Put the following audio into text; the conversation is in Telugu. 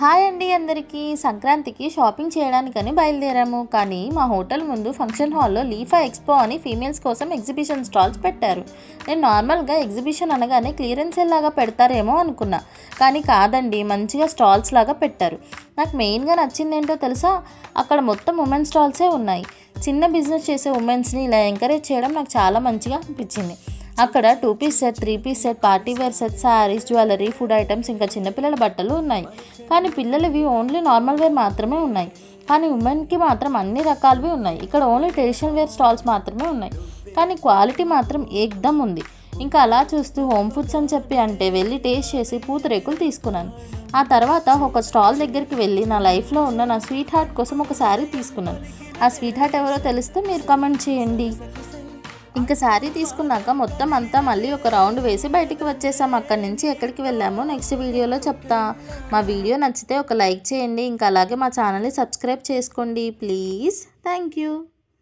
హాయ్ అండి అందరికీ. సంక్రాంతికి షాపింగ్ చేయడానికని బయలుదేరాము. కానీ మా హోటల్ ముందు ఫంక్షన్ హాల్లో లీఫా ఎక్స్పో అని ఫీమేల్స్ కోసం ఎగ్జిబిషన్ స్టాల్స్ పెట్టారు. నేను నార్మల్గా ఎగ్జిబిషన్ అనగానే క్లియరెన్స్ సేల్ లాగా పెడతారేమో అనుకున్నా, కానీ కాదండి, మంచిగా స్టాల్స్ లాగా పెట్టారు. నాకు మెయిన్గా నచ్చింది ఏంటో తెలుసా, అక్కడ మొత్తం ఉమెన్ స్టాల్సే ఉన్నాయి. చిన్న బిజినెస్ చేసే ఉమెన్స్ని ఇలా ఎంకరేజ్ చేయడం నాకు చాలా మంచిగా అనిపించింది. అక్కడ 2 piece set, 3 piece set, party wear set, saris, jewellery, food items, ఇంకా చిన్నపిల్లల బట్టలు ఉన్నాయి. కానీ పిల్లలవి ఓన్లీ నార్మల్ వేర్ మాత్రమే ఉన్నాయి. కానీ ఉమెన్కి మాత్రం అన్ని రకాలవి ఉన్నాయి. ఇక్కడ ఓన్లీ ట్రెడిషనల్ వేర్ స్టాల్స్ మాత్రమే ఉన్నాయి, కానీ క్వాలిటీ మాత్రం ఏకదమ్ ఉంది. ఇంకా అలా చూస్తూ హోమ్ ఫుడ్స్ అని చెప్పి అంటే వెళ్ళి టేస్ట్ చేసి పూతరేకులు తీసుకున్నాను. ఆ తర్వాత ఒక స్టాల్ దగ్గరికి వెళ్ళి నా లైఫ్లో ఉన్న నా స్వీట్ హార్ట్ కోసం ఒక శారీ తీసుకున్నాను. ఆ స్వీట్ హార్ట్ ఎవరో తెలిస్తే మీరు కామెంట్ చేయండి. ఇంకా శారీ తీసుకున్నాక మొత్తం అంతా మళ్ళీ ఒక రౌండ్ వేసి బయటికి వచ్చేసాము. అక్కడి నుంచి ఎక్కడికి వెళ్ళామో నెక్స్ట్ వీడియోలో చెప్తా. మా వీడియో నచ్చితే ఒక లైక్ చేయండి. ఇంకా అలాగే మా ఛానల్ని సబ్స్క్రైబ్ చేసుకోండి ప్లీజ్. Thank you.